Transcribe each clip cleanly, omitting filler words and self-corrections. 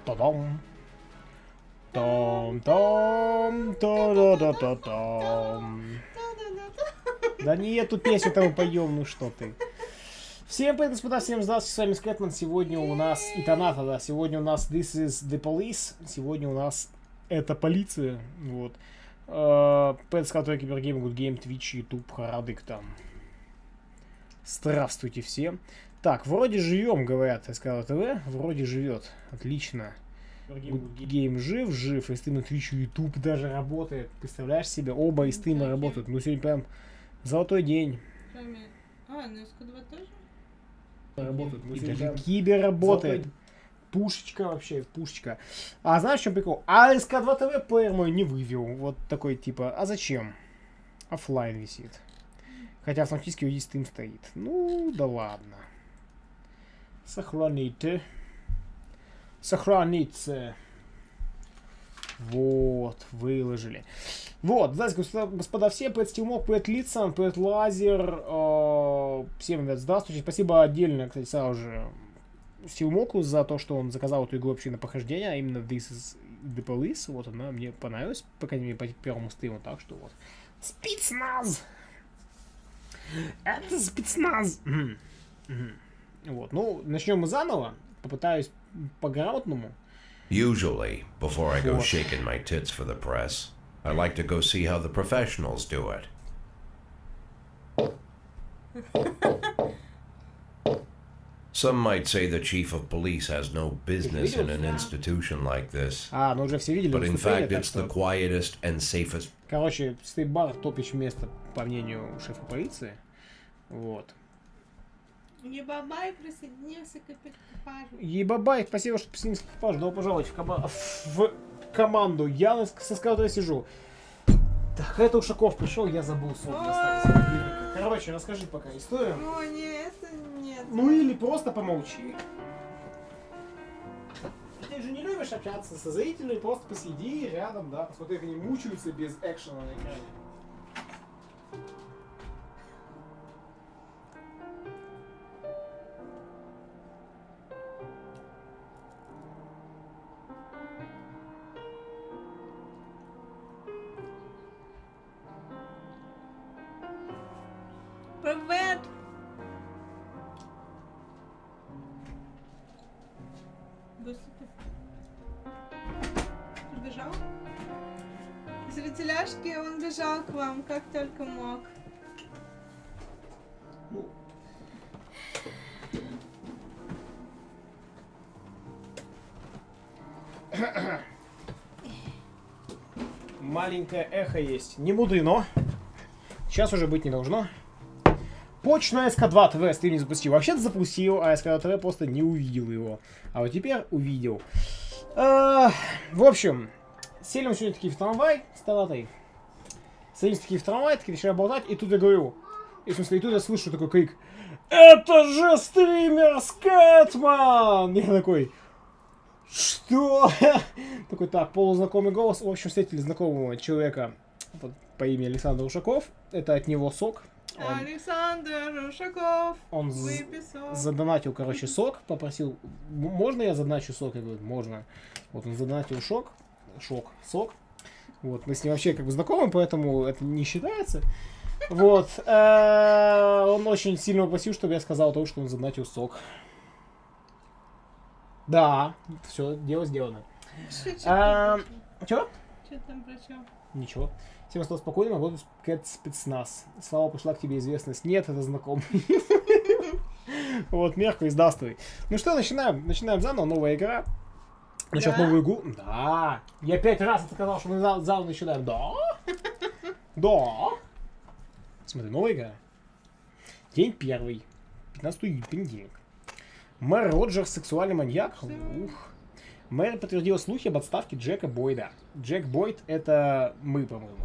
Та-дам. Там-там, та-да-да-да-там. Да не эту песню там поем, ну что ты. Всем привет, господа, всем здравствуйте, с вами Скэтман. Сегодня у нас и Таната, да. Сегодня у нас This is the Police. Сегодня у нас это полиция. Вот. Пэт, который Кибергейм, Гудгейм, Твич, Ютуб, Харадык там. Здравствуйте всем. Так, вроде живем, говорят, СК ТВ. Вроде живет. Отлично. Гейм жив, и стим на Twitch и YouTube даже работает. Представляешь себе, оба и стима работают. Ну сегодня прям золотой день. А, на СК2 тоже? Работают. Ну, даже Кибер работает. Пушечка вообще, пушечка. А знаешь, в чем прикол? А СК2 ТВ плеер мой не вывел. Вот такой типа, а зачем? Оффлайн висит. Хотя автоматически у Steam стоит. Ну, да ладно. Сохраните. Сохранится. Вот, выложили. Вот, здравствуйте, господа, все, привет Стилмок, привет Лицан, привет Лазер. Всем, ребят, здравствуйте. Спасибо отдельно, кстати, сразу же Стилмоку за то, что он заказал эту игру вообще на прохождение, а именно This is the Police. Вот она мне понравилась, по крайней мере, по первому стриму, так что вот. Спецназ! Это спецназ! Вот, ну, начнем мы заново. Попытаюсь по-грамотному. Usually, before I go shaking my tits for the press, I like to go see how the professionals do it. Some might say the chief of police has no business in an institution like this. Ну уже все видели, but in fact, it's the quietest and safest. Короче, стейт-бар топич место, по мнению шефа полиции. Вот. Ебабай присоединился к экипажу. Ебабай, спасибо, что присоединился к экипажу. Добро пожаловать в команду. Я со скаутой сижу. Так, это Ушаков пришел, я забыл сок достать. Короче, расскажи пока историю. О, нет, это нет. Ну или просто помолчи. Ты же не любишь общаться со зрителями, просто посиди рядом, да, посмотри, как они мучаются без экшена на экране. Привет! Господи. Ты бежал? Зрителяшки, он бежал к вам, как только мог. Маленькое эхо есть. Не мудрено. Сейчас уже быть не должно. Почта СК2 ТВ стрим не запустил. Вообще-то запустил, а СК2 ТВ просто не увидел его. А вот теперь увидел. В общем, селим сегодня таки в трамвай с Танатой. Садимся таки в трамвай, таки начинаю болтать, и тут я говорю. И в смысле, и тут я слышу такой крик. Это же стример Скэтман! Я такой... Что? Такой, так, полузнакомый голос. В общем, встретили знакомого человека по имени Александр Ушаков. Это от него сок. Александр Ушаков. Он задонатил, короче, сок. Попросил, можно я задоначу сок? Я говорю, можно. Вот он задонатил сок. Вот, мы с ним вообще как бы знакомы, поэтому это не считается. Вот. Он очень сильно попросил, чтобы я сказал то, что он задонатил сок. Да, все, дело сделано. Чё? Что там про чё? Ничего. Всем осталось спокойно, работает спецназ. Слава, пришла к тебе известность. Нет, это знакомый. Вот, мерку издастывай. Ну что, начинаем заново, новая игра. Начать новую игру. Да. Я 5 раз сказал, что мы заново начинаем. Да. Да. Смотри, новая игра. День первый. 15 июля, понедельник. Мэр Роджерс, сексуальный маньяк. Ух. Мэр подтвердил слухи об отставке Джека Бойда. Джек Бойд это мы, по-моему.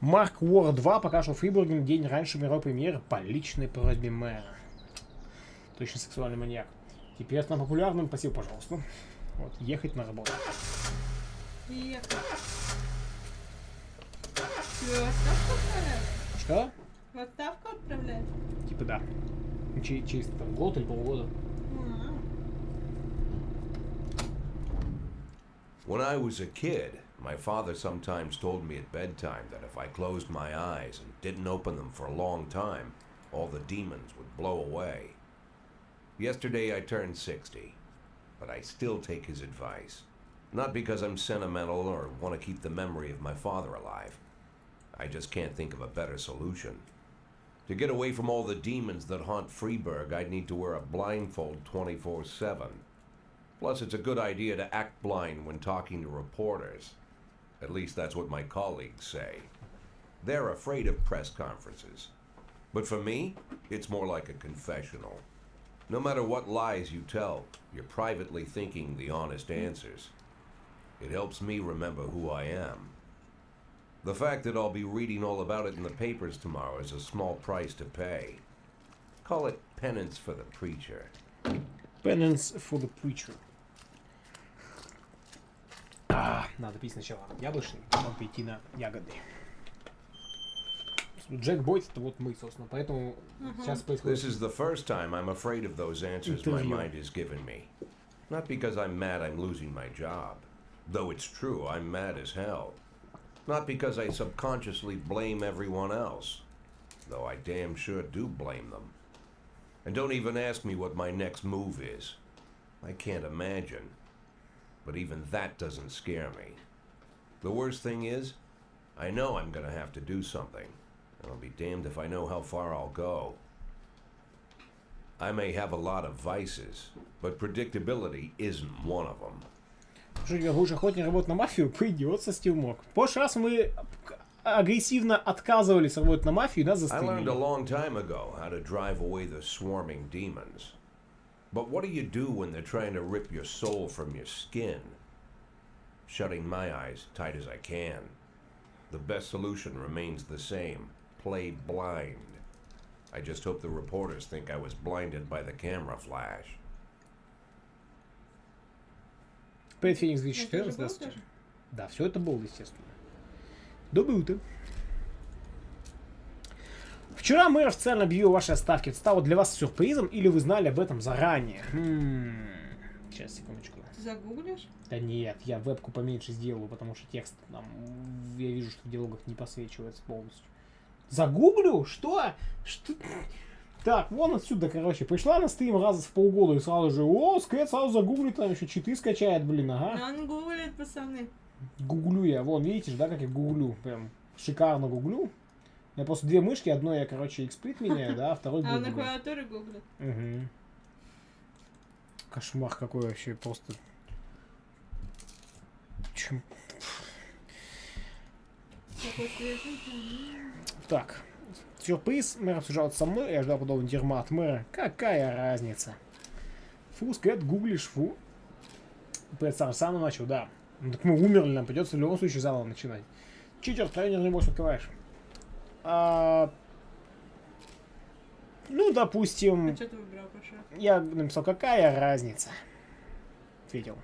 Марк Уор 2 покажет в Фрибурге день раньше мировой премьеры по личной просьбе мэра. Точно сексуальный маньяк. Теперь это популярным. Спасибо, пожалуйста. Вот, ехать на работу. Ехать. Тебя в отставку отправляют? Что? В отставку отправляют? Типа да. Через год или полгода. When I was a kid, my father sometimes told me at bedtime that if I closed my eyes and didn't open them for a long time, all the demons would blow away. Yesterday I turned 60, but I still take his advice. Not because I'm sentimental or want to keep the memory of my father alive. I just can't think of a better solution. To get away from all the demons that haunt Freeburg, I'd need to wear a blindfold 24/7. Plus, it's a good idea to act blind when talking to reporters. At least that's what my colleagues say. They're afraid of press conferences. But for me, it's more like a confessional. No matter what lies you tell, you're privately thinking the honest answers. It helps me remember who I am. The fact that I'll be reading all about it in the papers tomorrow is a small price to pay. Call it penance for the preacher. Penance for the preacher. Надо пить сначала яблочный, потом перейти на ягоды. Джек Бойт — это вот мы, собственно, поэтому сейчас происходит... This is the first time I'm afraid of those answers my mind has given me. Not because I'm mad I'm losing my job. Though it's true, I'm mad as hell. Not because I subconsciously blame everyone else. Though I damn sure do blame them. And don't even ask me what my next move is. I can't imagine. But even that doesn't scare me. The worst thing is, I know I'm gonna have to do something. And I'll be damned if I know how far I'll go. I may have a lot of vices, but predictability isn't one of them. Слушайте, лучше охотнее работать на мафию, придется, Стивмок. В прошлый раз мы агрессивно отказывались работать на мафию, да, I learned a застрелили. long time ago how to drive away the swarming demons. But what do you do when they're trying to rip your soul from your skin? Shutting my eyes tight as I can. The best solution remains the same. Play blind. I just hope the reporters think I was blinded by the camera flash. Привет, Феникс 2014, здравствуйте. Да, все это было, естественно. Доброе утро. Вчера мэр официально объявил ваши отставки. Это стало для вас сюрпризом или вы знали об этом заранее? Сейчас, секундочку. Ты загуглишь? Да нет, я вебку поменьше сделаю, потому что текст там, я вижу, что в диалогах не просвечивается полностью. Загуглю? Что? Что? Так, вон отсюда, короче, пришла на стрим раз в полгода и сразу же, Скэт сразу загуглит, там еще читы скачает, блин, ага. Он гуглит, пацаны. Гуглю я, вон, видите же, да, как я гуглю, прям шикарно гуглю. Я просто две мышки, одной я, короче, эксплит меняю, да, а второй А он на гуглю. клавиатуре гуглит. Угу. Кошмар какой вообще, просто... Чем... Так, сюрприз, мэр обсуждал со мной, я ждал подобного дерьма от мэра. Какая разница? Фу, Скэт, гуглишь, фу. Представь, сам начал, да. Ну так мы умерли, нам придется в любом случае заново начинать. Читер, тренер, не можешь открываешь. Ну, допустим... А что ты выбрал, Паша? Я написал, какая разница? Ответил.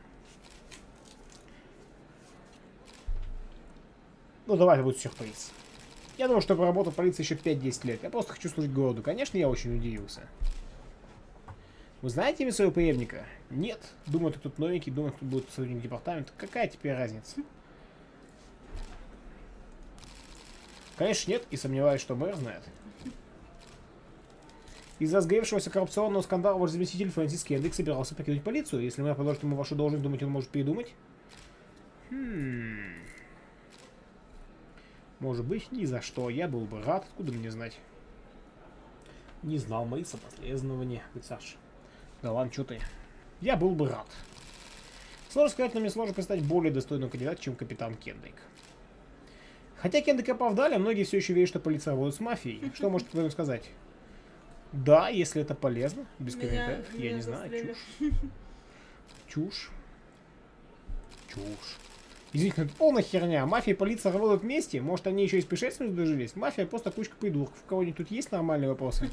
Ну, давай, это будет сюрприз. Я думаю, что поработал в полиции еще 5-10 лет. Я просто хочу служить городу. Конечно, я очень удивился. Вы знаете имя своего преемника? Нет. Думаю, кто-то новенький, думаю, кто будет сотрудник департамента. Какая теперь разница? Конечно, нет. И сомневаюсь, что мэр знает. Из-за сгоревшегося коррупционного скандала ваш заместитель Фрэнсис Кендрик собирался покинуть полицию. Если мэр предложит ему вашу должность, думаете, он может передумать? Может быть, ни за что. Я был бы рад. Откуда мне знать? Не знал мои соболезнования. Ведь, Саша. Да ладно, что ты. Я был бы рад. Сложно сказать, но мне сложно представить более достойного кандидата, чем капитан Кендрик. Хотя Кендрика оправдали, многие все еще верят, что полиция работает с мафией. Что можете об этом сказать? Да, если это полезно. Без комментариев. Я не знаю. Чушь. Извините, это полная херня. Мафия и полиция работают вместе. Может, они еще и с пришельцами дожились? Мафия просто кучка придурков. У кого-нибудь тут есть нормальные вопросы?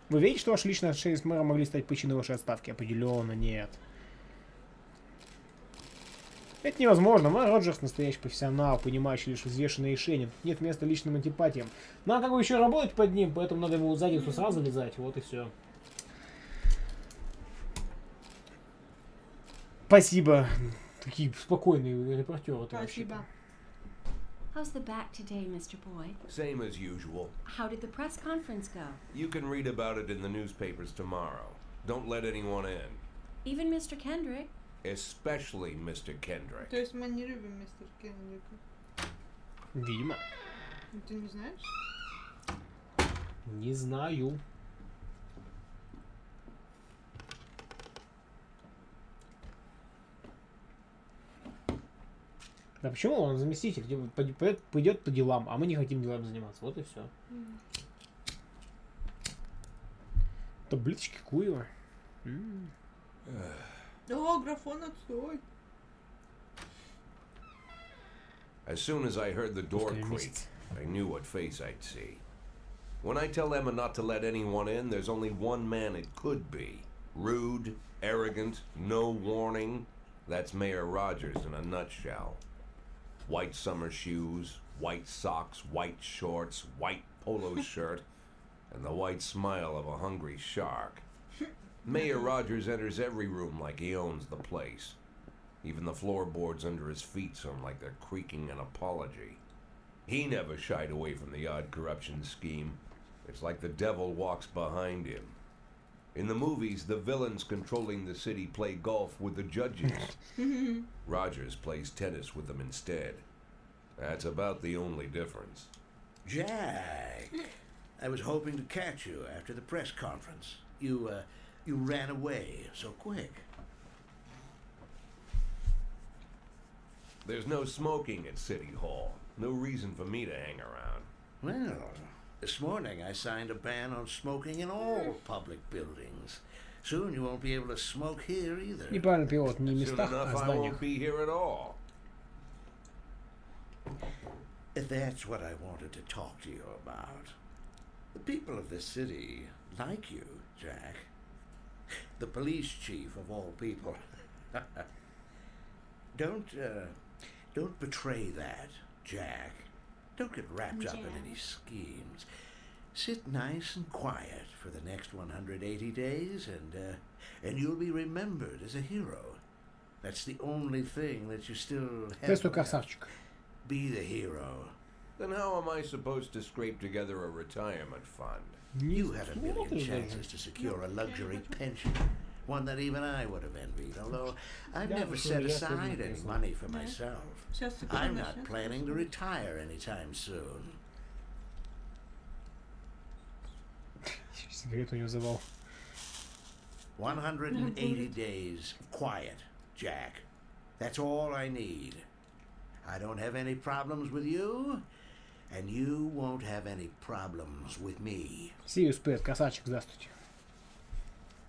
Вы верите, что ваши личные отношения с мэром могли стать причиной вашей отставки? Определенно нет. Это невозможно. Мэр Роджерс настоящий профессионал, понимающий лишь взвешенные решения. Тут нет места личным антипатиям. Нам как бы еще работать под ним, поэтому надо ему в задницу сразу лизать. Вот и все. Спасибо. Такие спокойные репортеры. Спасибо. How's the back today, Mr. Boyd? Same as usual. How did the press conference go? You can read about it in the newspapers tomorrow. Don't let anyone in. Even Mr. Kendrick? Especially Mr. Kendrick. То есть мы не любим мистер Кендрика. Видимо. Ты не знаешь? Не знаю. Да почему он заместитель? Пойдет по делам, а мы не хотим делами заниматься. Вот и все. Таблички Куева. О, графон отстой. As soon as I heard the door creak, I knew what face I'd see. When I tell Emma not to let anyone in, there's only one man it could be. Rude, arrogant, no warning. That's Mayor Rogers in a nutshell. White summer shoes, white socks, white shorts, white polo shirt, and the white smile of a hungry shark. Mayor Rogers enters every room like he owns the place. Even the floorboards under his feet sound like they're creaking an apology. He never shied away from the odd corruption scheme. It's like the devil walks behind him. In the movies, the villains controlling the city play golf with the judges. Rogers plays tennis with them instead. That's about the only difference. Jack, I was hoping to catch you after the press conference. You ran away so quick. There's no smoking at City Hall. No reason for me to hang around. Well, this morning I signed a ban on smoking in all public buildings. Soon you won't be able to smoke here either. Неправильный перевод. Не в Soon местах, enough, а в I зданиях. won't be here at all. That's what I wanted to talk to you about. The people of this city like you, Jack. The police chief of all people. Don't betray that, Jack. Don't get wrapped up in any schemes. Sit nice and quiet for the next 180 days, and you'll be remembered as a hero. That's the only thing that you still have. Тесто красавчик. Be the hero. Then how am I supposed to scrape together a retirement fund? You had a million chances to secure a luxury pension. One that even I would have envied, although I've never set aside any money for myself. I'm not planning to retire anytime soon. Сигарету не вызывал. 180 days of quiet, Jack. That's all I need. I don't have any problems with you, and you won't have any problems with me. Сириус, привет, красавчик, здравствуйте.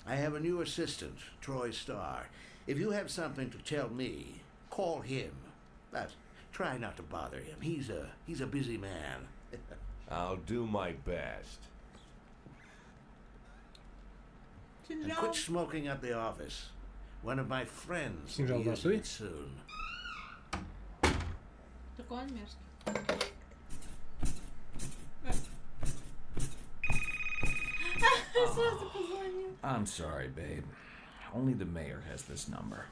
I have a new assistant, Troy Starr. If you have something to tell me, call him. But try not to bother him. He's a busy man. I'll do my best. And quit smoking up the office. One of my friends will Синжал, be using здравствуй. it soon. Такой он мерзкий. Сразу позвонил. I'm sorry, babe. Only the mayor has this number.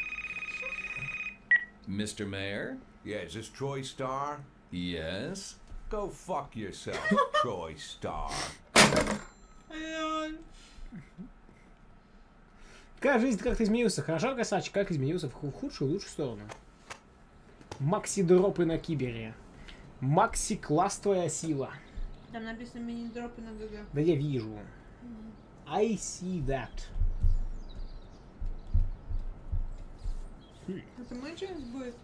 Mr. Mayor? Yeah, is this Troy Starr? Yes? Go fuck yourself, Troy Starr. Какая жизнь как-то изменился. Хорошо, красавчик, как изменился в худшую, лучшую сторону. Макси-дропы на кибере. Макси-класс твоя сила. Там написано мини-дропы на ГГ. Да я вижу. I see that. Это мой Джеймс будет?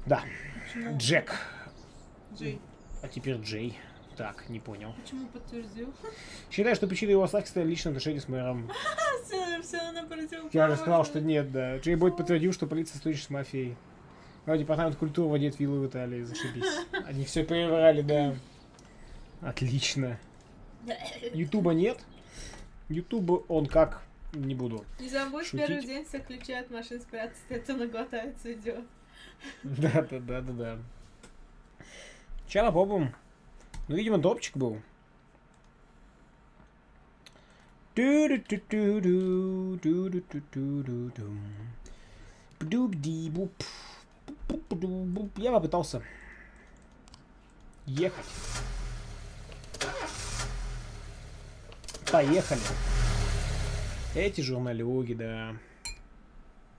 Да. Почему? Джек. Джей. А теперь Джей. Так, не понял. Почему подтвердил? Считаю, что причиной его слабости стали личные отношения с мэром. Все на противоположность. Я уже сказал, что нет, да. Джей Бойд подтвердил, что полиция сотрудничает с мафией. Ну, департамент культуры владеет виллой в Италии, зашибись. Они все переврали, да. Отлично. Ютуба нет. Ютуба он как? Не буду. Не забудь шутить. первый день все ключи от машин спрятать, это наглотается идет. Да. Чё попом? Ну, видимо, допчик был. Я попытался ехать. Поехали. Эти журналюги, да.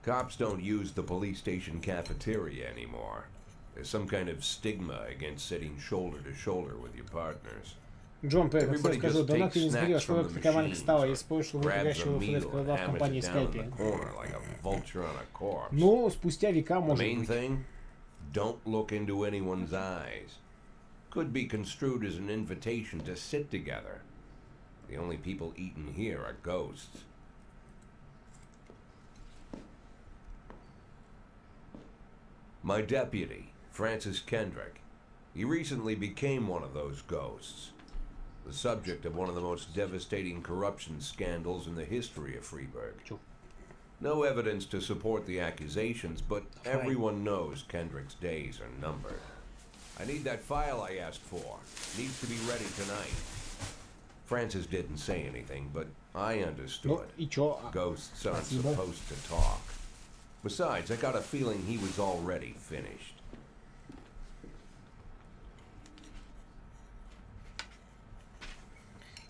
Cops don't use the police station cafeteria anymore. There's some kind of stigma against sitting shoulder to shoulder with your partners. Джон, я Everybody скажу, just давно takes ты не заговорил, snacks что from в the карманах стало, machines и or споришь, что вы grabs a горящего meal флешка and в компании hammers it down in Скайпе. the corner like a vulture on a corpse. Ну, спустя века, The может main быть. thing, don't look into anyone's eyes. Could be construed as an invitation to sit together. The only people eaten here are ghosts. My deputy, Francis Kendrick, he recently became one of those ghosts. The subject of one of the most devastating corruption scandals in the history of Freeburg. No evidence to support the accusations, but everyone knows Kendrick's days are numbered. I need that file I asked for. Needs to be ready tonight. Francis didn't say anything, but I Ну, understood. и чё? Ghosts aren't Спасибо. supposed to talk. Besides, I got a feeling he was already finished.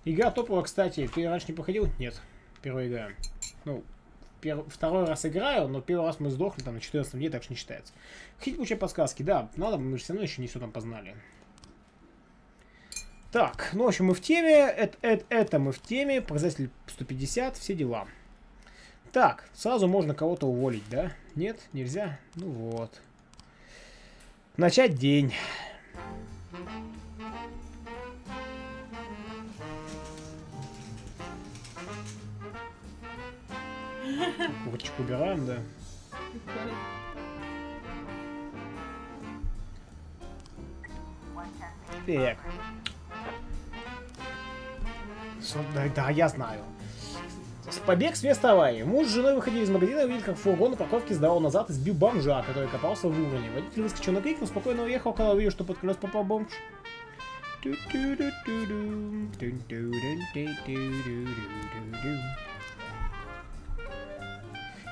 Игра топовая, кстати. Ты раньше не проходил? Нет. Первая игра. Ну, второй раз играю, но первый раз мы сдохли там на 14 дней, так что не считается. Хотите получать подсказки? Да, надо, мы же все равно еще не все там познали. Так, ну, в общем, мы в теме. Это мы в теме. Показатель 150, все дела. Так, сразу можно кого-то уволить, да? Нет, нельзя? Ну вот. Начать день. Курочку убираем, да. Так. Да, я знаю. Побег с места аварии. Муж с женой выходили из магазина и увидели, как фургон на парковке сдавал назад и сбил бомжа, который копался в урне. Водитель выскочил на крик, но спокойно уехал, когда увидел, что под колес попал бомж.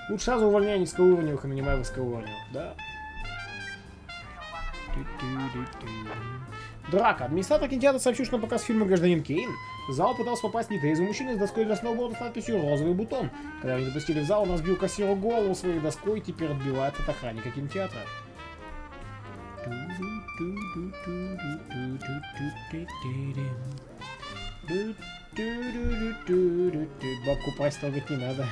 Лучше сразу увольняй низкоуровневых и нанимай высокоуровневых, да? Драка. Администратор кинотеатра сообщил, что на показ фильма «Гражданин Кейн» в зал пытался попасть нетрезвый мужчина с доской для сноуборда с надписью «Розовый бутон». Когда его не допустили в зал, он разбил кассиру голову своей доской и теперь отбивается от охранника кинотеатра. Бабку Прайс трогать не надо.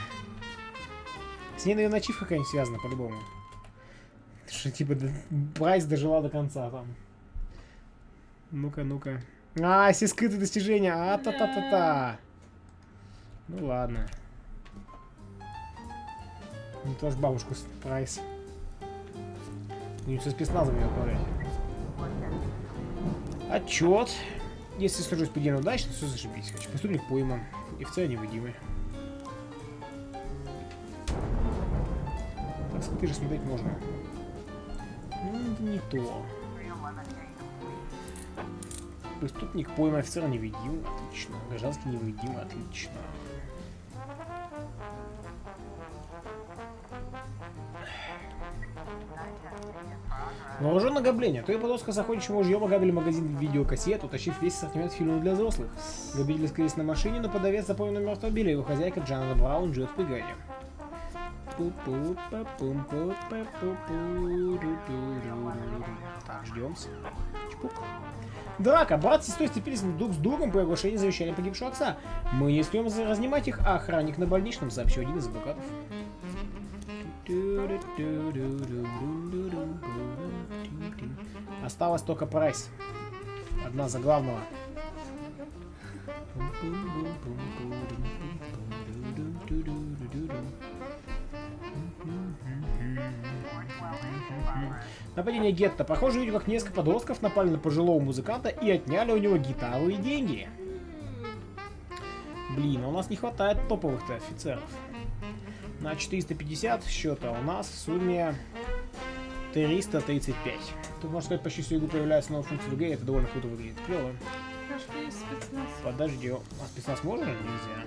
С ней, наверное, ачивка какая-нибудь связана, по-любому. Что, типа, Прайс дожила до конца там. Ну-ка, ну-ка. А, все скрытые достижения. А-та-та-та-та. Ну ладно. Не то ж бабушку Прайс. Не все спецназом ее отправлять. Отчет. Если сложусь по делу удачно, все зашибись. Преступник пойман. И в целом невидимый. Так, скрыты же смотреть можно. Ну, это не то. Преступник пойман, офицер невидим. Отлично. Гражданский невидим. Отлично. Вооруженное ограбление. Три подростка с охотничьим ружьем ограбили магазин видеокассет, утащив весь ассортимент фильмов для взрослых. Грабители скрылись на машине, но продавец запомнил мертвого Билли, его хозяйка Джанна Браун живет в пригороде. Так, ждем. Драка. Брат с сестрой сцепились друг с другом при оглашении завещания погибшего отца. Мы не успеем разнимать их, а охранник на больничном, сообщил один из адвокатов. Осталось только Прайс. Одна за главного. Нападение гетто. Похоже, видел, как несколько подростков напали на пожилого музыканта и отняли у него гитару и деньги. Блин, а у нас не хватает топовых-то офицеров. На 450 счета у нас в сумме 335. Тут, можно сказать, почти всю игру появляется новая функция в игре, и это довольно круто выглядит. Клево. Может, есть спецназ? Подожди, а спецназ можно или нельзя?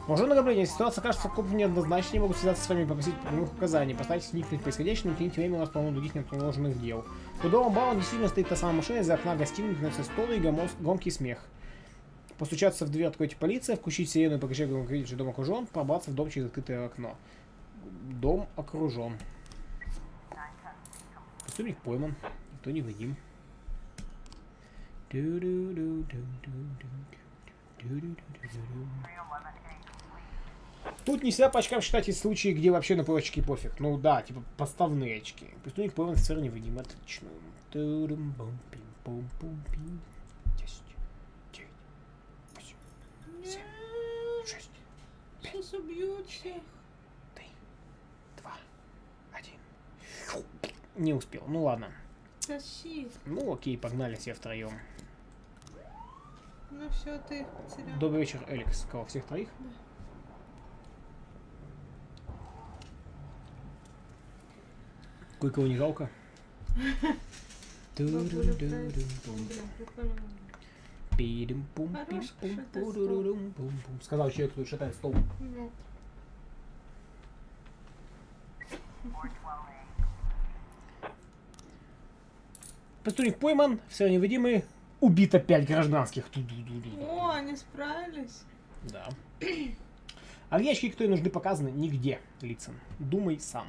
Уважаемое направление, ситуация кажется копам неоднозначной, могут связаться с вами, попросить прямых указаний, постарайтесь вникнуть в происходящее, не тяните время, у нас полно других неотложных дел. У дома Баун действительно стоит та самая машина, из-за окна гостиной доносится стон и громкий смех. Постучаться в дверь, откройте полиция, включить сирену и покричать громко, видеть, что дом окружен, пробраться в дом через открытое окно. Дом окружен. Преступник пойман, никто не видим. Тут нельзя по очкам считать из случаев, где вообще на очки пофиг. Ну да, типа подставные очки. Преступник пойман, офицер невидим, отлично. 10, 9, 8, 7, 6, 5, Сейчас убьют всех. 3, 2, 1. Не успел, ну ладно. Тащи. Ну окей, погнали все втроем. Ну все, ты их потерял. Добрый вечер, Эликс. Кого, всех троих? Да. Кое-кого не жалко. Бабуля, блядь. Прикольно. Сказал человек, кто шатает стол. Нет. Преступник пойман, все невидимый. Убито 5 гражданских. О, они справились. Да. А где очки, кто и нужны, показаны нигде, Лицен. Думай сам.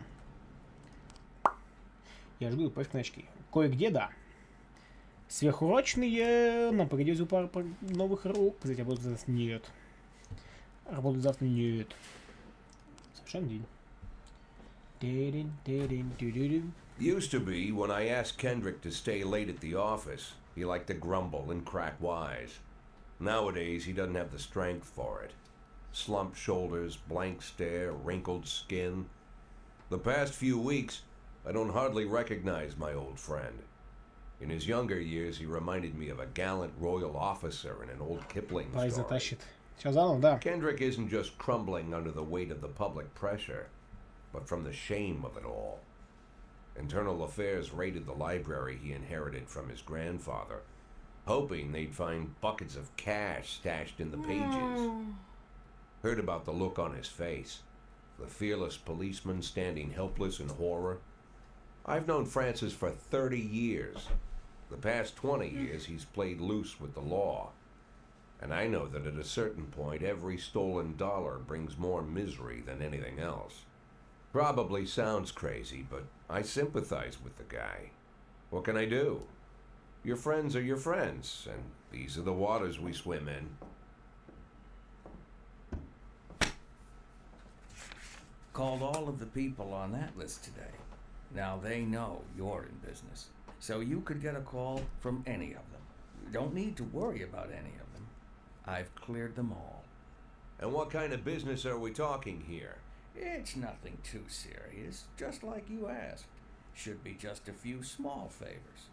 Я жду пофиг на очки. Кое-где, да. Сверхурочные. Нам придется пару новых рук. Кстати, работать завтра нет. Работать завтра нет. Совершенно день. Used to be, when I asked Kendrick to stay late at the office, he liked to grumble and crack wise. Nowadays, he doesn't have the strength for it. Slumped shoulders, blank stare, wrinkled skin. The past few weeks, I don't hardly recognize my old friend. In his younger years, he reminded me of a gallant royal officer in an old Kipling Пай story. затащит. Сейчас заново, да. Kendrick isn't just crumbling under the weight of the public pressure, but from the shame of it all. Internal Affairs raided the library he inherited from his grandfather, hoping they'd find buckets of cash stashed in the pages. Heard about the look on his face, the fearless policeman standing helpless in horror. I've known Francis for 30 years. The past 20 years he's played loose with the law. And I know that at a certain point every stolen dollar brings more misery than anything else. Probably sounds crazy, but I sympathize with the guy. What can I do? Your friends are your friends, and these are the waters we swim in. Called all of the people on that list today. Now they know you're in business, so you could get a call from any of them. You don't need to worry about any of them. I've cleared them all. And what kind of business are we talking here? It's nothing too serious, just like you asked. Should be just a few small favors.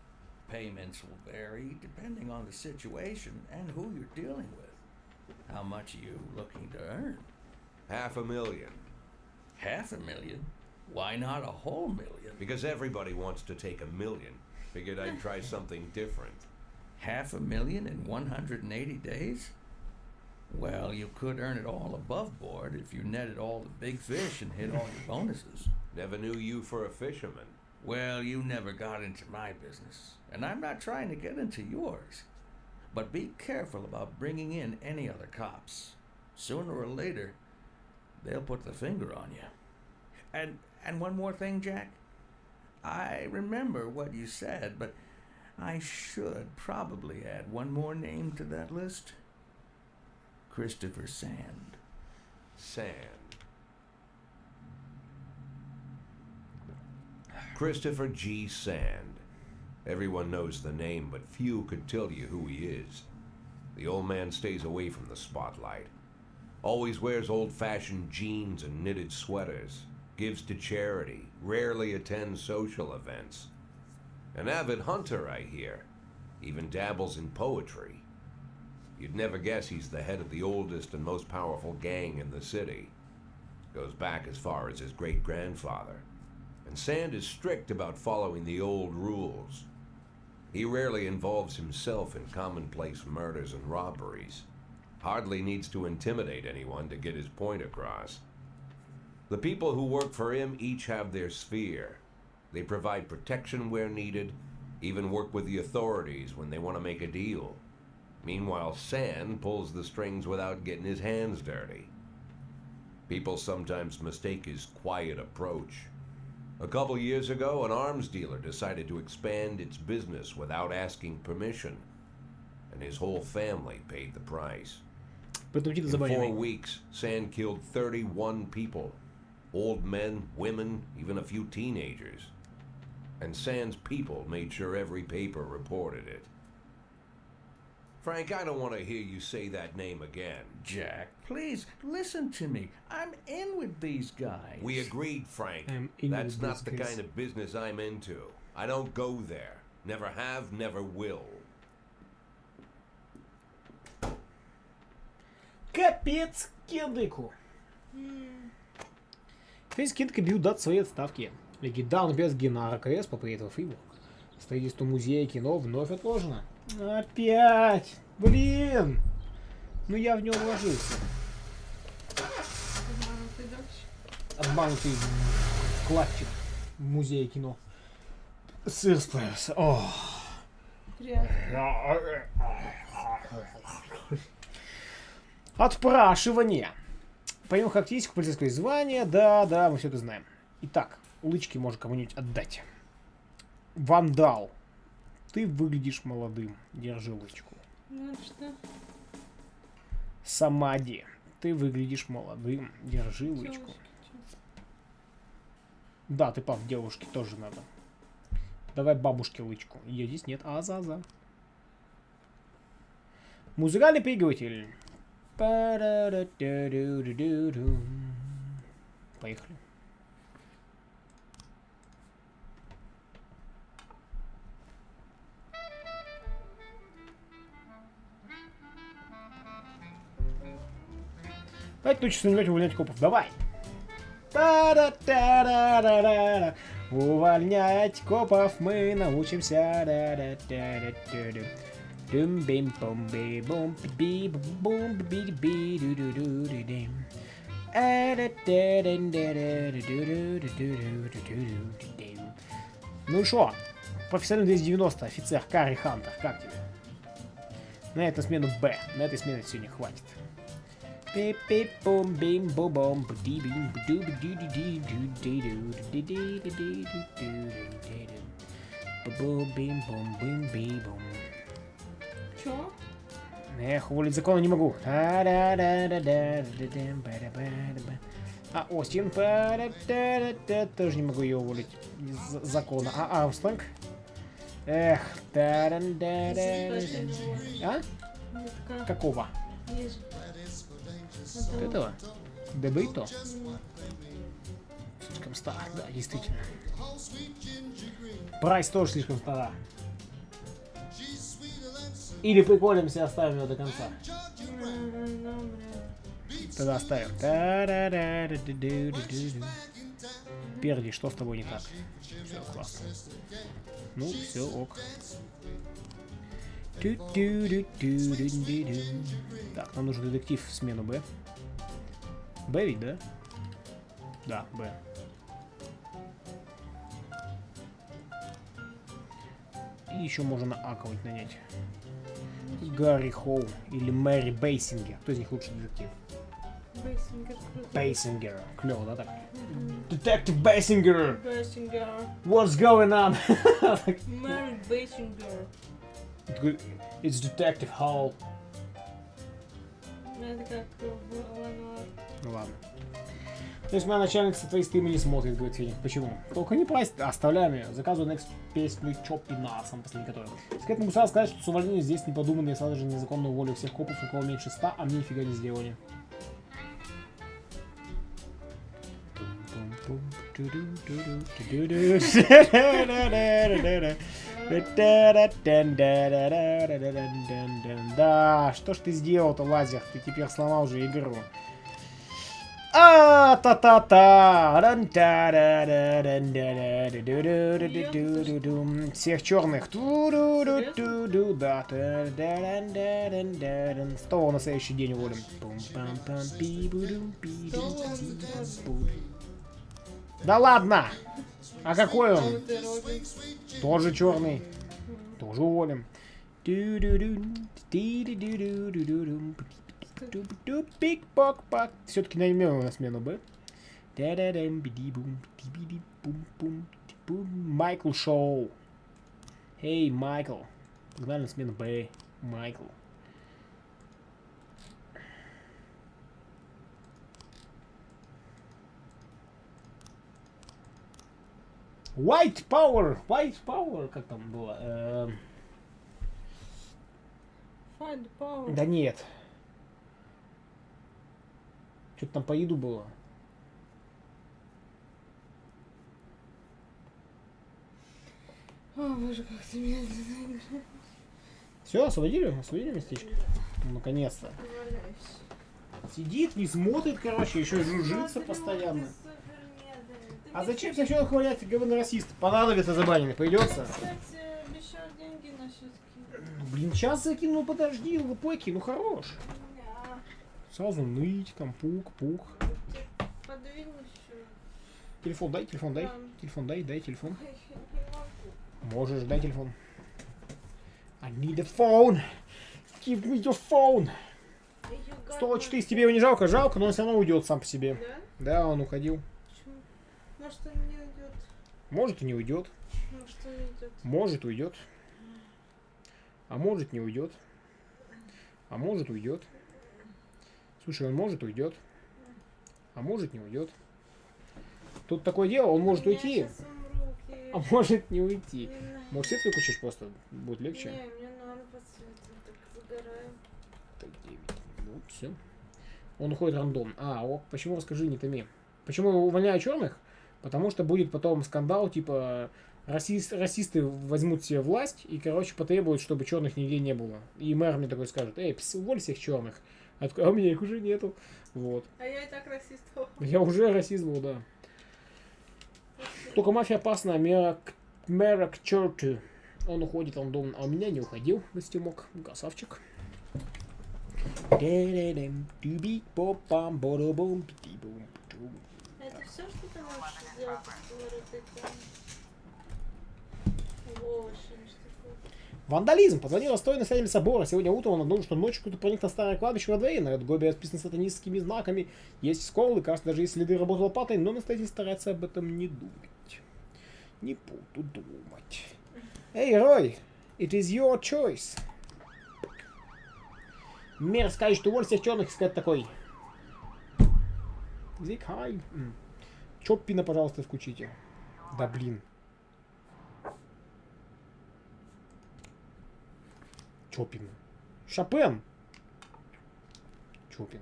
Payments will vary depending on the situation and who you're dealing with. How much are you looking to earn? $500,000. $500,000? Why not a whole million? Because everybody wants to take $1 million. Figured I'd try something different. $500,000 in 180 days? Well, you could earn it all above board if you netted all the big fish and hit all your bonuses. Never knew you for a fisherman. Well, you never got into my business, and I'm not trying to get into yours. But be careful about bringing in any other cops. Sooner or later, they'll put the finger on you. And one more thing, Jack. I remember what you said, but I should probably add one more name to that list. Christopher Sand. Sand. Christopher G. Sand. Everyone knows the name, but few could tell you who he is. The old man stays away from the spotlight. Always wears old-fashioned jeans and knitted sweaters. Gives to charity. Rarely attends social events. An avid hunter, I hear. Even dabbles in poetry. You'd never guess he's the head of the oldest and most powerful gang in the city. Goes back as far as his great-grandfather. And Sand is strict about following the old rules. He rarely involves himself in commonplace murders and robberies. hardly needs to intimidate anyone to get his point across. The people who work for him each have their sphere. They provide protection where needed, even work with the authorities when they want to make a deal. Meanwhile, San pulls the strings without getting his hands dirty. People sometimes mistake his quiet approach. A couple years ago, an arms dealer decided to expand its business without asking permission, and his whole family paid the price. In 4 weeks, San killed 31 people. Old men, women, even a few teenagers. And San's people made sure every paper reported it. Frank, I don't want to hear you say that name again. Jack, please, listen to me. I'm in with these guys. We agreed, Frank. That's not the kind of business I'm into. I don't go there. Never have, never will. Капец Кендрику. Фейс Кендрик бьют дат своей отставки. Легендарный пес Генара КС поприветовав его. Строительство музея кино вновь отложено. Опять! Блин! Ну я в него вложился. Обманутый дочь. Обманутый вкладчик в музее кино. Сыр сплавился. Приятно. Отпрашивание. Поймем характеристику полицейского звания. Да, мы все это знаем. Итак, улычки можно кому-нибудь отдать. Вандал. Ты выглядишь молодым. Держи улычку. Ну что? Самади. Ты выглядишь молодым. Держи улычку. Да, ты прав, девушке тоже надо. Давай бабушке лычку. Ее здесь нет. Азаза. Музыкальный переигрыватель. Поехали. Давайте научиться нанимать и увольнять копов. Давай. Та-да-та-да-да-да. Увольнять копов мы научимся. Ну шо, профессиональный 290, офицер Карри Хантер, как тебе? На эту смену Б, на этой смене сегодня хватит. Чё? Эх, уволить закона не могу. А Остин тоже не могу ее уволить из закона. А Армстронг? Эх. А? Какого? Ниже. Вот этого? Дебейто? Слишком стар, да, действительно. Прайс тоже слишком стара. Или приколимся, оставим ее до конца. Тогда оставим. Перди, что с тобой не так? Все классно. Ну, все ок. Так, нам нужен детектив в смену Б. Б ведь, да? Да, Б. И еще можно А кого-нибудь нанять. Гарри Хоу или Мэри Бейсингер. Кто из них лучший детектив? Бейсингер. Бейсингер. Клево, да, так? Детектив Бейсингер! Бейсингер. What's going on? Мэри Бейсингер. It's Detective Hall. Это как Лануар. Ну ладно. То есть моя начальница твои стримы не смотрит, говорит Феник. Почему? Только не просит, оставляем ее. Заказываю next песню Чоппи Насом, последний который. Секрет могу сразу сказать, что с увольнением здесь не подуманные, сразу же незаконно уволили всех копов, у кого меньше 100, а мне нифига не сделали. Да, что ж ты сделал-то, Лазер? Ты теперь сломал уже игру. Всех черных. Да. 100 на следующий день уволим. Да ладно! А какой он? Тоже черный. Тоже уволим. Все-таки наймем на смену Б. Майкл Шоу. Эй, Майкл. Погнали на смену Б. Майкл. White Power. White Power. Как там было? Find power. Да нет. Что-то там по еду было. О, боже, как ты медленно играешь. Все, освободили? Освободили местечко? Ну, наконец-то. Валяюсь. Сидит, не смотрит, короче, еще и жужжится постоянно. А зачем всех еще хвалять, говно расист? Понадобится забаненный, придется. Кстати, обещал деньги на счет. Блин, час закинул, подожди, лупойки, ну хорош. Сразу ныть, там пук. Подвинь еще. Телефон дай. Да. Телефон дай телефон. Ой, я не могу. Можешь, дай телефон. I need a phone. Give me your phone. 104 тебе его не жалко, но он все равно уйдет сам по себе. Да? Да, он уходил. Почему? Может, он не уйдет. Может и не уйдет. Может, он уйдет. Может уйдет. А может не уйдет. А может уйдет. Слушай, он может уйдет. А может не уйдет. Тут такое дело, он может уйти. Я сейчас умру, Кирилл. А может не уйти. Не надо. Может, свет выключишь просто? Будет легче. Не, мне надо подсветить, так загораю. Так, 9. Ну, все. Он уходит рандом. Почему, расскажи, не томи. Почему увольняют черных? Потому что будет потом скандал, типа, расисты возьмут себе власть и, короче, потребуют, чтобы черных нигде не было. И мэр мне такой скажет: эй, уволь всех черных. А у меня их уже нету. Вот. А я и так расист был. Я уже расист был, да. Только мафия опасна, мэра к черту. Он уходит рандомно, а у меня не уходил гостюмок. Красавчик. Это все, что ты можешь сделать с экраном? Во, что такое? Вандализм. Позвонил расстроенный настоятель собора. Сегодня утром он обнаружил, что ночью кто-то проник на старое кладбище во дворе. На гробе расписано сатанистскими знаками. Есть сколы, кажется, даже есть следы работы лопатой, но настоятель старается об этом не думать. Не буду думать. Эй, Рой, it is your choice. Мэр скажет, что уволь всех черных, сказать такой. Зикхай. Чоппина, пожалуйста, включите. Да блин. Чоппин. Шопен. Чоппин.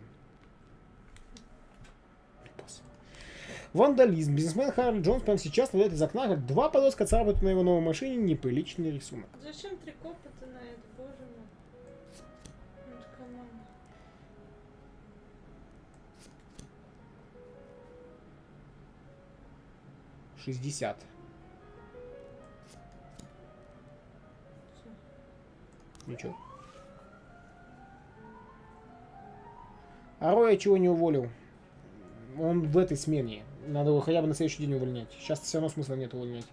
Вандализм. Бизнесмен Харли Джонс прямо сейчас наблюдает из окна, как два подростка царапают на его новой машине неприличный рисунок. Зачем 3 копа-то на это, боже мой? Ну, это команда. — 60. Ничего. А Роя чего не уволил? Он в этой смене. Надо его хотя бы на следующий день увольнять. Сейчас все равно смысла нет увольнять.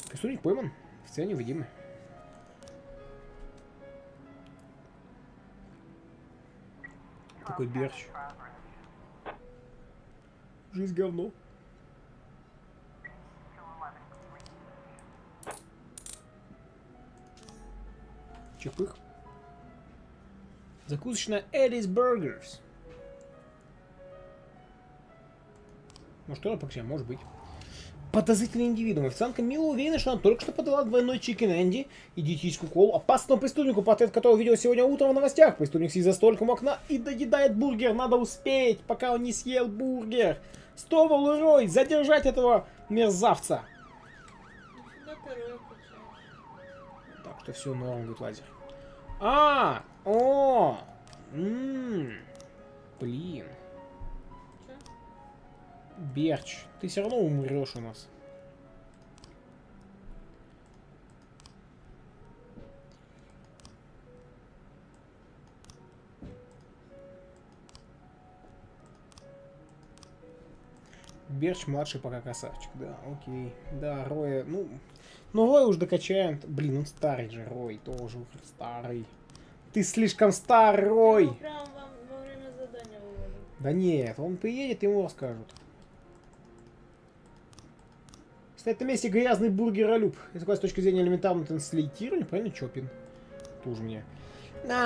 Преступник пойман. В цене невидимый. Какой берч. Жизнь говно. Чепых. Закусочная Эдис Бургерс. Может, тоже покажем, может быть. Подозрительный индивидуум. Официантка Мила уверена, что она только что подала двойной чикен Энди и диетическую колу опасному преступнику, портрет которого видел сегодня утром в новостях. Преступник сидит за столиком у окна и доедает бургер. Надо успеть, пока он не съел бургер. Стовал и Рой, задержать этого мерзавца. Нифига ты Роя качаешь. Так что все, норм будет лазер. О! Блин. Чё? Берч, ты все равно умрешь у нас. Берч младший пока красавчик, да, окей. Да, Роя, ну Роя уж докачаем. Блин, он старый же, Рой, тоже уже старый. Ты слишком стар, Рой! Его прям во время задания вывалил. Да нет, он приедет, ему расскажут. Кстати, на месте грязный бургеролюб. Это такое с точки зрения элементарного транслейтирования, правильно, Чопин? Тоже мне.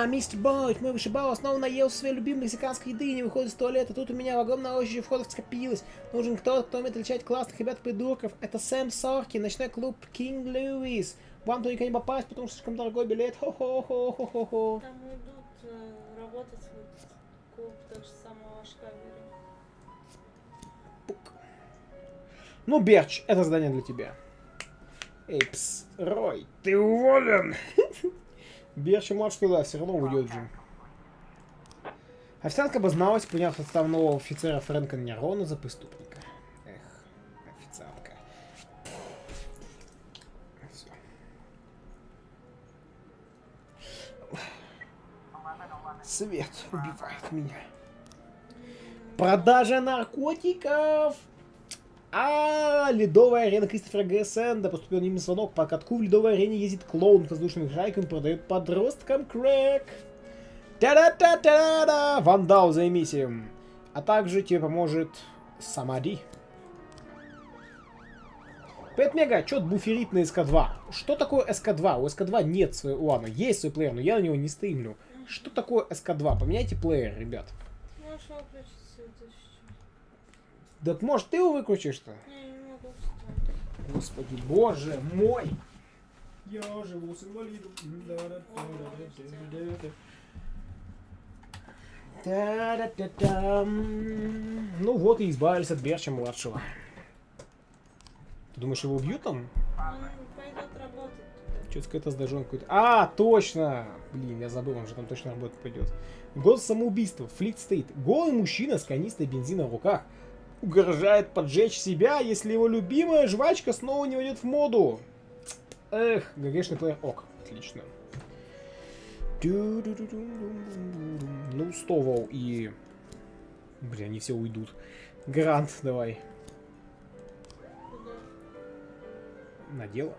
Мистер Бойт, мой вышибал снова наелся своей любимой мексиканской еды и не выходит из туалета. Тут у меня в огромной очереди входов скопилось. Нужен кто-то, кто умеет отличать классных ребят-придурков. Это Сэм Сорки, ночной клуб Кинг Льюис. Вам туда никогда не попасть, потому что слишком дорогой билет. Хо-хо-хо-хо-хо-хо. Там идут работать в клуб тот же самого Ашкавери. Пук. Ну, Берч, это задание для тебя. Эйпс, Рой, ты уволен! Берч и младший туда все равно уйдет же. Официантка обозналась, приняв отставного офицера Фрэнка Нерона за преступника. Эх, официантка. Всё. Свет убивает меня. Продажа наркотиков! Ледовая арена Кристофера Грессенда. Поступил немой звонок. По катку в ледовой арене ездит клоун с воздушными шариками, продает подросткам крэк. Та-да-та-та-да! Вандал, займись им. А также тебе поможет Самади. Привет, Мега, отчет буферит на СК-2. Что такое СК-2? У СК-2 нет своего... Ладно, есть свой плеер, но я на него не стримлю. Что такое СК-2? Поменяйте плеер, ребят. Можешь выключить следующий. Так может ты его выключишь-то? Не могу встать. Господи, боже мой! Я живу с инвалидом. Ну вот и избавились от Берча младшего. Ты думаешь, его убьют там? Он пойдет работать туда. Что-то какой-то сдажен какой-то. Точно! Блин, я забыл, он же там точно работать пойдет. Год самоубийства. Флит стоит. Голый мужчина с канистрой бензина в руках угрожает поджечь себя, если его любимая жвачка снова не войдет в моду. Эх, ГГшный плеер. Ок, отлично. Ну, Стовол и... Блин, они все уйдут. Грант, давай. Куда? На дело.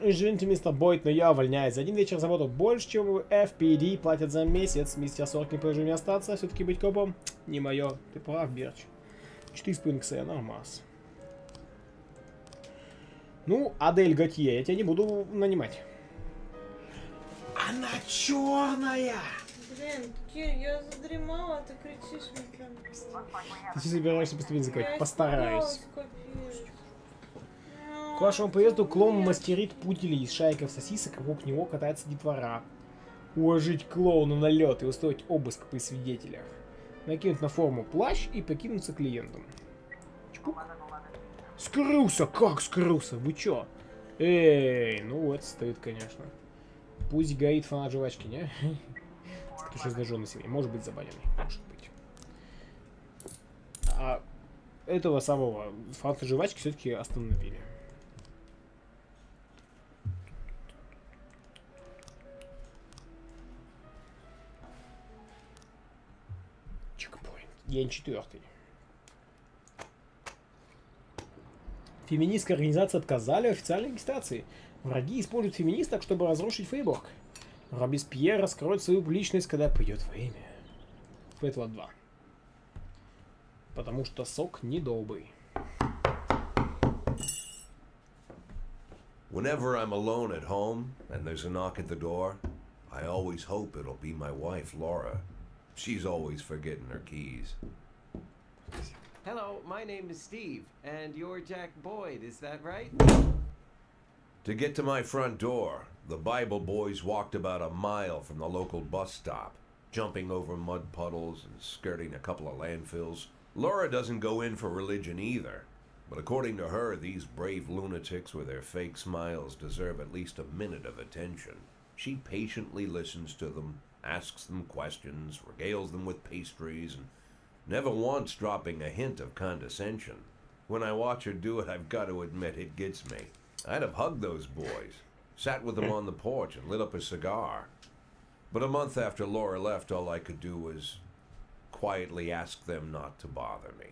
Извините, мистер Бойт, но я увольняюсь. За один вечер заработал больше, чем в FPD платят за месяц. Мистер Сорк не предложил мне остаться, все-таки быть копом не мое. Ты прав, Берч. 4,5 икса, нормас. Ну, Адель Готье, я тебя не буду нанимать. Она черная! Блин, Кир, я задремала, ты кричишь мне прям. Ты сейчас собираешься поступить за Я Постараюсь. испугалась, капец. К вашему приезду клоун мастерит пудели из шайков сосисок, вокруг него катается детвора. Уложить клоуна на лед и устроить обыск при свидетелях. Накинуть на форму плащ и покинуться клиентом. Чпук. Скрылся! Как скрылся? Вы чё? Эй, ну это стоит, конечно. Пусть горит фанат жвачки, не? Кто сейчас зажженный себе. Может быть забаненный. Может быть. А этого самого фаната жвачки все-таки остановили. Чекпоинт. День 4. Феминистская организация отказали в официальной регистрации. Враги используют феминисток, чтобы разрушить Фейборг. Робеспьер раскроет свою личность, когда придет время. Фейтла 2. Потому что сок недобрый. Whenever I'm alone at home and there's a knock at the door, I always hope it'll be my wife, Laura. She's always forgetting her keys. Hello, my name is Steve, and you're Jack Boyd, is that right? To get to my front door, the Bible boys walked about a mile from the local bus stop, jumping over mud puddles and skirting a couple of landfills. Laura doesn't go in for religion either, but according to her, these brave lunatics with their fake smiles deserve at least a minute of attention. She patiently listens to them, asks them questions, regales them with pastries, and never once dropping a hint of condescension. When I watch her do it, I've got to admit it gets me. I'd have hugged those boys, sat with them on the porch and lit up a cigar. But a month after Laura left, all I could do was quietly ask them not to bother me.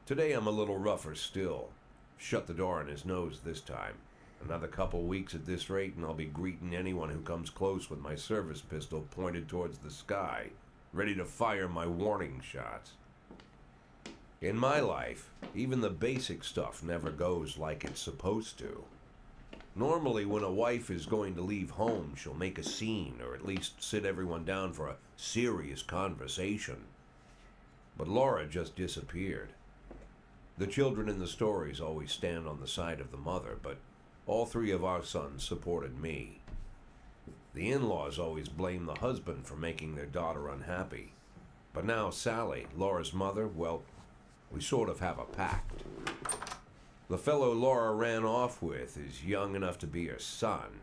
Today I'm a little rougher still. Shut the door on his nose this time. Another couple weeks at this rate and I'll be greeting anyone who comes close with my service pistol pointed towards the sky, ready to fire my warning shots. In my life, even the basic stuff never goes like it's supposed to. Normally, when a wife is going to leave home, she'll make a scene, or at least sit everyone down for a serious conversation. But Laura just disappeared. The children in the stories always stand on the side of the mother, but all three of our sons supported me. The in-laws always blame the husband for making their daughter unhappy. But now Sally, Laura's mother, well, we sort of have a pact. The fellow Laura ran off with is young enough to be her son.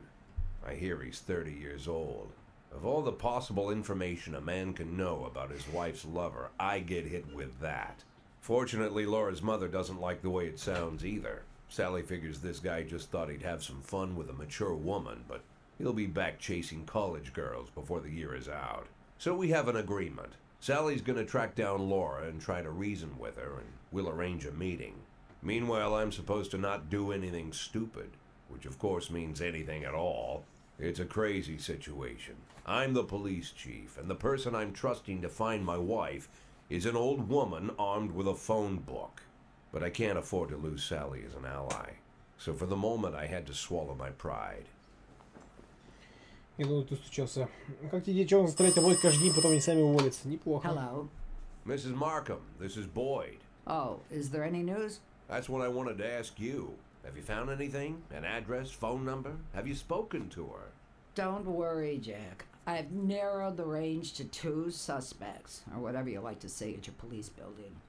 I hear he's 30 years old. Of all the possible information a man can know about his wife's lover, I get hit with that. Fortunately, Laura's mother doesn't like the way it sounds either. Sally figures this guy just thought he'd have some fun with a mature woman, but he'll be back chasing college girls before the year is out. So we have an agreement. Sally's gonna track down Laura and try to reason with her, and we'll arrange a meeting. Meanwhile, I'm supposed to not do anything stupid, which of course means anything at all. It's a crazy situation. I'm the police chief, and the person I'm trusting to find my wife is an old woman armed with a phone book. But I can't afford to lose Sally as an ally. So for the moment, I had to swallow my pride. Я думаю, ты стучался. Как тебе девчонок заставлять работать каждый день, потом они сами уволятся? Неплохо. Hello. Mrs. Markham, this is Boyd. Oh, is there any news? That's what I wanted to ask you. Have you found anything? An address, phone number? Have you spoken to her? Don't worry, Jack. I've narrowed the range to 2 suspects, or whatever you like to say at your police building.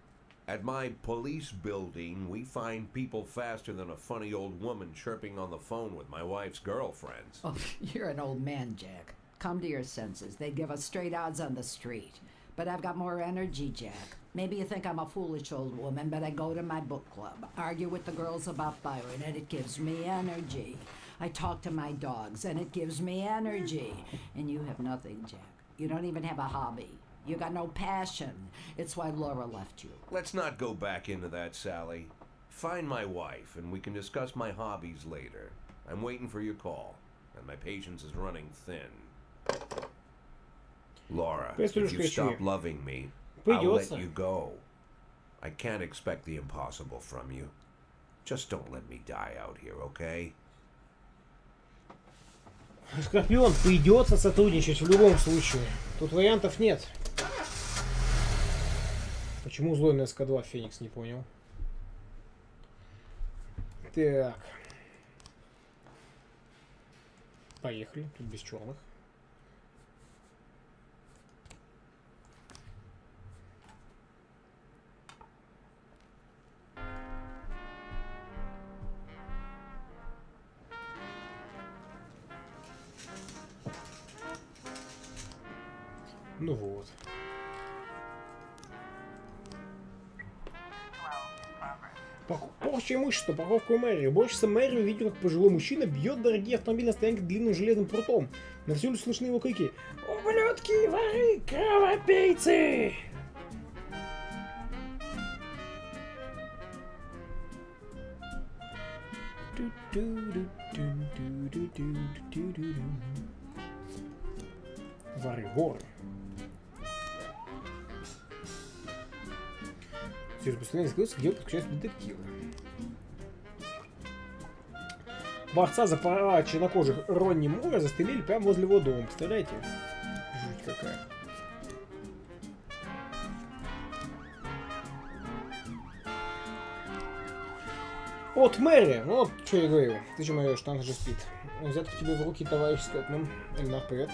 At my police building, we find people faster than a funny old woman chirping on the phone with my wife's girlfriends. Oh, you're an old man, Jack. Come to your senses. They'd give us straight odds on the street. But I've got more energy, Jack. Maybe you think I'm a foolish old woman, but I go to my book club, argue with the girls about Byron, and it gives me energy. I talk to my dogs, and it gives me energy. And you have nothing, Jack. You don't even have a hobby. You got no passion. It's why Laura left you. Let's not go back into that, Sally. Find my wife, and we can discuss my hobbies later. I'm waiting for your call, and my patience is running thin. Laura, if you stop loving me, I'll let you go. I can't expect the impossible from you. Just don't let me die out here, okay? Скорпион, придется сотрудничать в любом случае. Тут вариантов нет. Почему злой на СК-2 Феникс, не понял. Так. Поехали, тут без черных. Ну вот. Порча имущества, парковка у мэрии. Уборщица мэрии увидела, как пожилой мужчина бьет дорогие автомобили на стоянке длинным железным прутом. На всю улицу слышны его крики: «Ублюдки, воры, кровопийцы!» Воры, воры. Все же постоянно скрылся, где подключаются детективы. Борца за права чернокожих Ронни Мура застрелили прямо возле его дома. Представляете? Жуть какая. От Мэри, ну вот что я говорю. Ты же моя штанга же спит. Взять к тебе в руки товарищ Скотман. Эльнар, привет.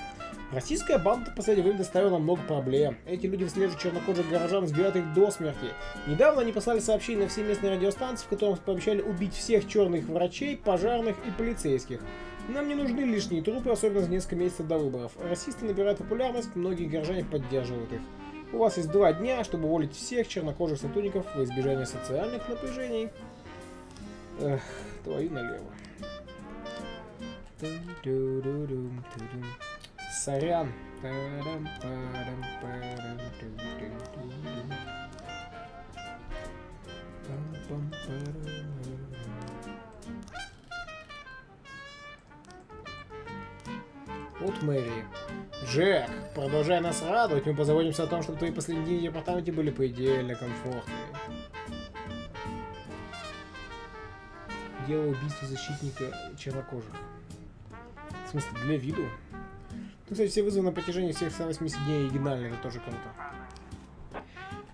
Российская банда в последнее время доставила нам много проблем. Эти люди выслеживают чернокожих горожан, сбивают их до смерти. Недавно они послали сообщение на все местные радиостанции, в котором пообещали убить всех черных врачей, пожарных и полицейских. Нам не нужны лишние трупы, особенно за несколько месяцев до выборов. Расисты набирают популярность, многие горожане поддерживают их. У вас есть 2 дня, чтобы уволить всех чернокожих сотрудников во избежание социальных напряжений. Эх, твою налево. Сорян. Вот Мэри. Джек, продолжай нас радовать, мы позаботимся о том, чтобы твои последние дни в апартаменте были предельно комфортными. Дело убийства защитника чернокожих. В смысле, для виду? Ну, кстати, все вызовы на протяжении всех 180 дней оригинальные, это тоже круто.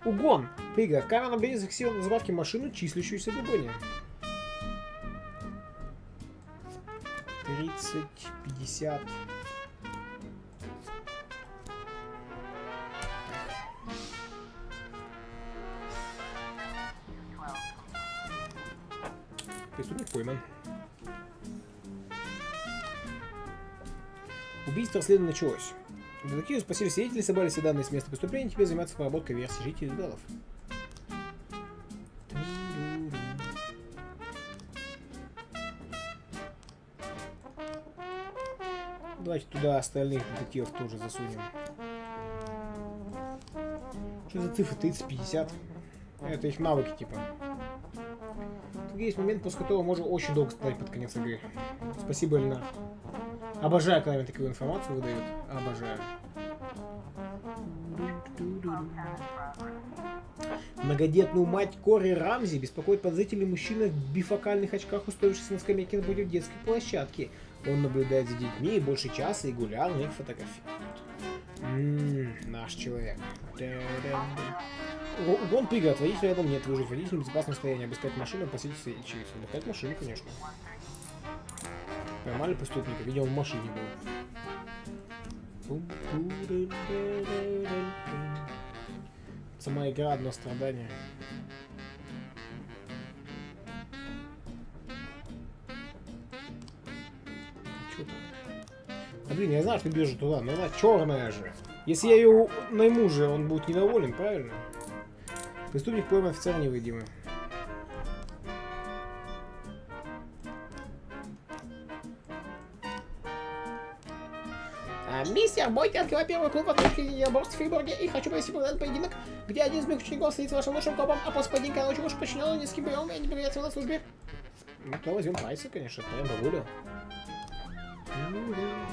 Угон! Пригород. Камера на берег зафиксировала на заправке машину, числящуюся в угоне. 30, 50... Преступник пойман. Убийство расследования началось. Детективы спасили свидетелей, собрали все данные с места преступления, теперь занимаются проработкой версии жителей Даллов. Давайте туда остальных детективов тоже засунем. Что за цифры? 30-50? Это их навыки, типа. Тут есть момент, после которого можно очень долго страдать под конец игры. Спасибо, Эльнар. Обожаю, когда мне такую информацию выдают. Обожаю. Многодетную мать Кори Рамзи беспокоит подозрительный мужчина в бифокальных очках, устроившийся на скамейке напротив детской площадки. Он наблюдает за детьми больше часа и регулярно их фотографирует. Наш человек. Угон пригород. Водителя рядом нет. Выжить водитель в безопасном состоянии. Обыскать машину, посетить свидетельницу. Обыскать машину, конечно. Поймали преступника. Видимо, в машине был. Сама игра одно страдание. Что там? А, блин, я знаю, что бежит туда, но она черная же. Если я ее найму же, он будет недоволен, правильно? Преступник пойман, офицер невидимый. Мистер Бойт, я открываю первый клуб открытки единоборств в Фрибурге и хочу провести показательный поединок, где один из моих учеников стоит с вашим лучшим копом, а после поединка ночью ваш подчиненный низким приемом и не приветствую на службе. Ну, то возьмем Прайса, конечно, прям доволен.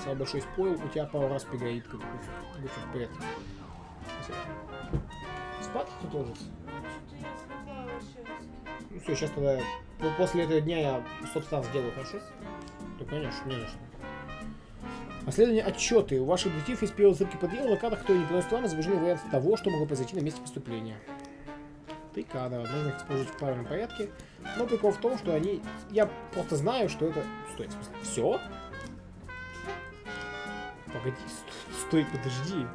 Самый большой спойл, у тебя пару раз пригорит, как бы вперед. Спать тут ложится? Ну все, сейчас тогда, после этого дня я собственно сделаю, хорошо? Ну, конечно, не за что. Расследование отчеты. У ваших детективов есть период зыбки подъема на кадрах, которые не приносят вам изображены варианты того, что могло произойти на месте преступления. 3 кадра. Нужно их использовать в правильном порядке. Но прикол в том, что они... Я просто знаю, что это... Стой, в смысле, все? Погоди, стой, подожди.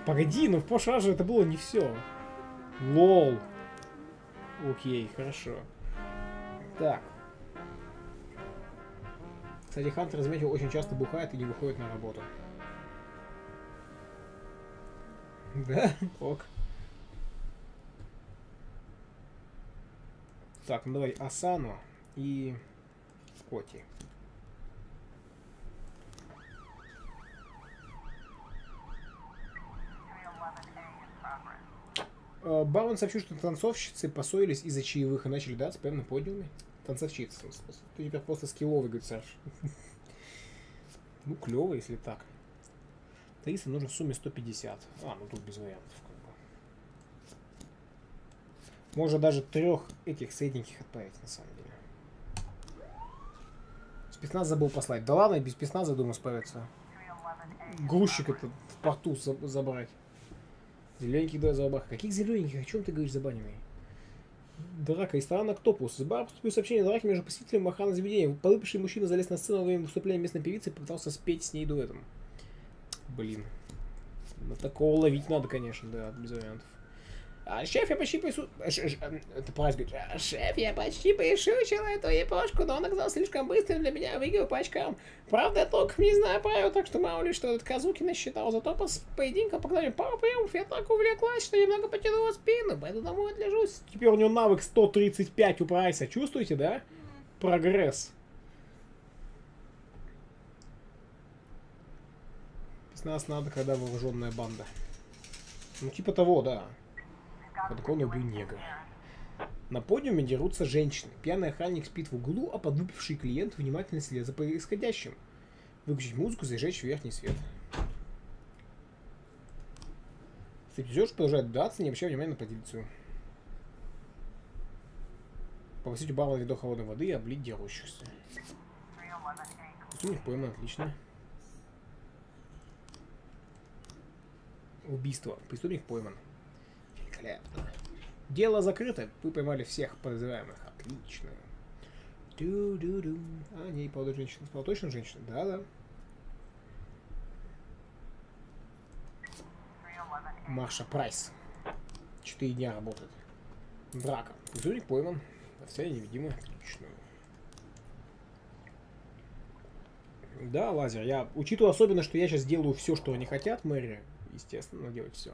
Погоди, но в прошлый раз же это было не все. Лол. Окей, хорошо. Так. Кстати, Хантер, заметил, очень часто бухает и не выходит на работу. Да? Ок. Так, ну давай Асану и Скотти. Барон сообщил, что танцовщицы поссорились из-за чаевых и начали драться прямо на подиуме. Танцовщица, в смысле. Ты теперь просто скилловый, говорит Саш. Ну, клево, если так. 300 нужно в сумме 150. А, ну тут без вариантов. Как бы. Можно даже 3 этих средненьких отправить, на самом деле. Спецназ забыл послать. Да ладно, без спецназа, думаю, справиться. Грузчик этот в порту забрать. Зелененьких давай забах. Каких зелененьких? О чем ты говоришь, забанивай? Драка. Из страны Октопус. С бара поступило сообщение о драке между посетителем и охраной заведения. Подвыпивший мужчина залез на сцену во время выступления местной певицы и попытался спеть с ней дуэтом. Блин. Ну, такого ловить надо, конечно, да, без вариантов. Шеф, я почти это Прайс говорит. Шеф, я почти пришучил эту япошку, но он оказался слишком быстрым для меня, выиграл по очкам. Правда, я толком не знаю правил, так что мало ли что этот Казуки насчитал. Зато по поединкам показали пару приемов, я так увлеклась, что немного потянула спину, пойду домой отлежусь. Теперь у него навык 135 у Прайса, чувствуете, да? Прогресс. Нас надо, когда вооруженная банда. Ну, типа того, да. Под он убил негра. На подиуме дерутся женщины. Пьяный охранник спит в углу, а подвыпивший клиент внимательно следит за происходящим. Выключить музыку, зажечь верхний свет. Стриптизерша продолжает драться, не обращая внимания на позицию. Попросить у бармена ведро холодной воды и облить дерущихся. У них поймано, отлично. Убийство. Преступник пойман. Великолепно. Дело закрыто. Вы поймали всех подозреваемых. Отлично. Ду-ду-ду. А, не, молодая женщина. Сказала, точно женщина? Да-да. Марша Прайс. 4 дня работает. Драка. Преступник пойман. Все невидимы. Отлично. Да, лазер. Я учитываю особенно, что я сейчас делаю все, что они хотят, мэрия. Естественно, делать все.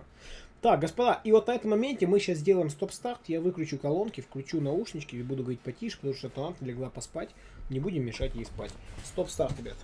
Так, господа, и вот на этом моменте мы сейчас сделаем стоп-старт. Я выключу колонки, включу наушнички и буду говорить потише, потому что Талант легла поспать. Не будем мешать ей спать. Стоп-старт, ребят.